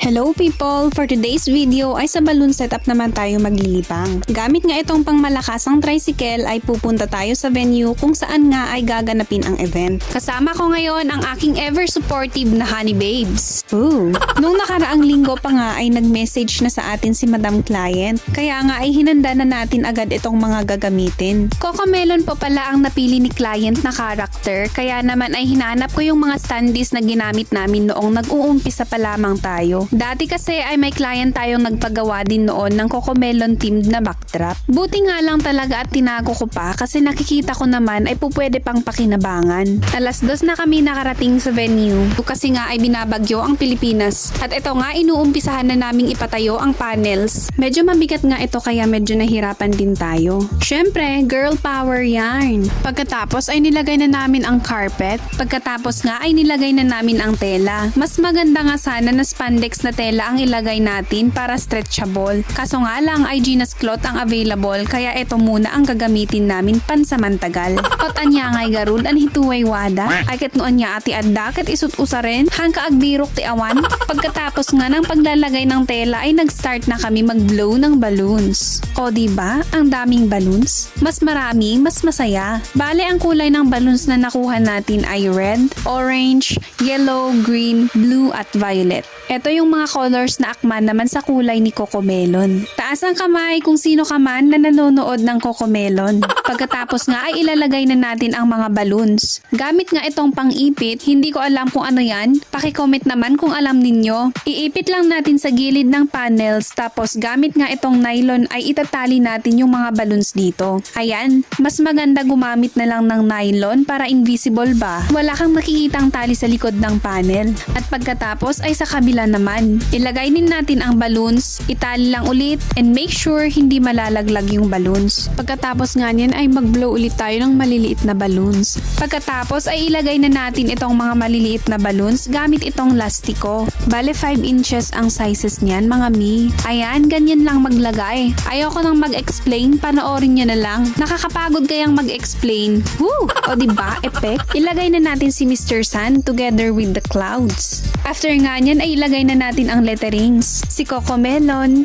Hello people! For today's video ay sa balloon setup naman tayo maglilibang. Gamit nga itong pangmalakasang tricycle ay pupunta tayo sa venue kung saan nga ay gaganapin ang event. Kasama ko ngayon ang aking ever supportive na honey babes. Ooh. Nung nakaraang linggo pa nga ay nag-message na sa atin si Madam Client, kaya nga ay hinanda na natin agad itong mga gagamitin. Cocomelon po pala ang napili ni Client na character, kaya naman ay hinanap ko yung mga standees na ginamit namin noong nag-uumpisa pa lamang tayo. Dati kasi ay may client tayong nagpagawa din noon ng Cocomelon themed na backdrop. Buti nga lang talaga at tinago ko pa kasi nakikita ko naman ay pupwede pang pakinabangan. Alas 2 na kami nakarating sa venue kasi nga ay binabagyo ang Pilipinas. At ito nga inuumpisahan na naming ipatayo ang panels. Medyo mabigat nga ito kaya medyo nahirapan din tayo. Syempre, girl power yarn. Pagkatapos ay nilagay na namin ang carpet. Pagkatapos nga ay nilagay na namin ang tela. Mas maganda nga sana na spandex na tela ang ilagay natin para stretchable. Kaso nga lang ay Gina's cloth ang available kaya ito muna ang gagamitin namin pansamantagal. Kot anya ngay garud an hituway wada. Ay ket noon niya ati adda ket isut usa rin hangka agbirok ti awan. Pagkatapos nga ng paglalagay ng tela ay nag-start na kami mag-blow ng balloons. O diba? Ang daming balloons. Mas marami, mas masaya. Bale ang kulay ng balloons na nakuha natin ay red, orange, yellow, green, blue at violet. Ito yung mga colors na akma naman sa kulay ni Cocomelon. Taas ang kamay kung sino ka man na nanonood ng Cocomelon. Pagkatapos nga ay ilalagay na natin ang mga balloons. Gamit nga itong pang-ipit, hindi ko alam kung ano yan. Paki-comment naman kung alam ninyo. Iipit lang natin sa gilid ng panels tapos gamit nga itong nylon ay itatali natin yung mga balloons dito. Ayan, mas maganda gumamit na lang ng nylon para invisible ba? Wala kang makikitang tali sa likod ng panel. At pagkatapos ay sa kabila naman. Ilagay din natin ang balloons, itali lang ulit, and make sure hindi malalaglag yung balloons. Pagkatapos nga niyan ay mag-blow ulit tayo ng maliliit na balloons. Pagkatapos ay ilagay na natin itong mga maliliit na balloons gamit itong lastiko. Bale 5 inches ang sizes niyan mga mi. Ayan, ganyan lang maglagay. Ayoko nang mag-explain, panoorin nyo na lang. Nakakapagod kayang mag-explain. Woo! O diba, effect? Ilagay na natin si Mr. Sun together with the clouds. After nga niyan ay ilagay na natin ang letterings. Si Cocomelon,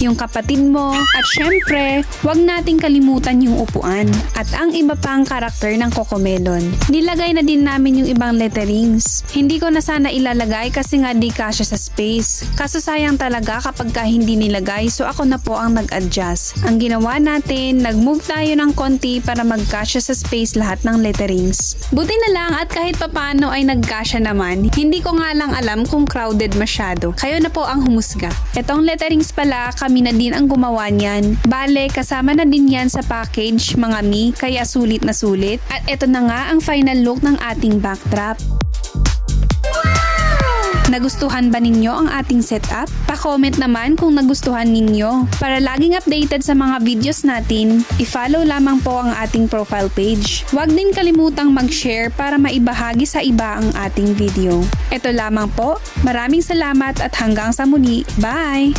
yung kapatid mo, at syempre, wag nating kalimutan yung upuan at ang iba pang karakter ng Cocomelon. Nilagay na din namin yung ibang letterings. Hindi ko na sana ilalagay kasi nga di kasya sa space. Kaso sayang talaga kapag ka hindi nilagay, so ako na po ang nag-adjust. Ang ginawa natin, nag-move tayo ng konti para magkasya sa space lahat ng letterings. Buti na lang at kahit papano ay nagkasya naman, hindi ko nga lang alam kung crowded masyado. Kayo na po ang humusga. Etong letterings pala, kami na din ang gumawa niyan. Bale, kasama na din yan sa package mga mi, kaya sulit na sulit. At eto na nga ang final look ng ating backdrop. Nagustuhan ba ninyo ang ating setup? Pa-comment naman kung nagustuhan ninyo. Para laging updated sa mga videos natin, i-follow lamang po ang ating profile page. Huwag din kalimutang mag-share para maibahagi sa iba ang ating video. Ito lamang po. Maraming salamat at hanggang sa muli. Bye!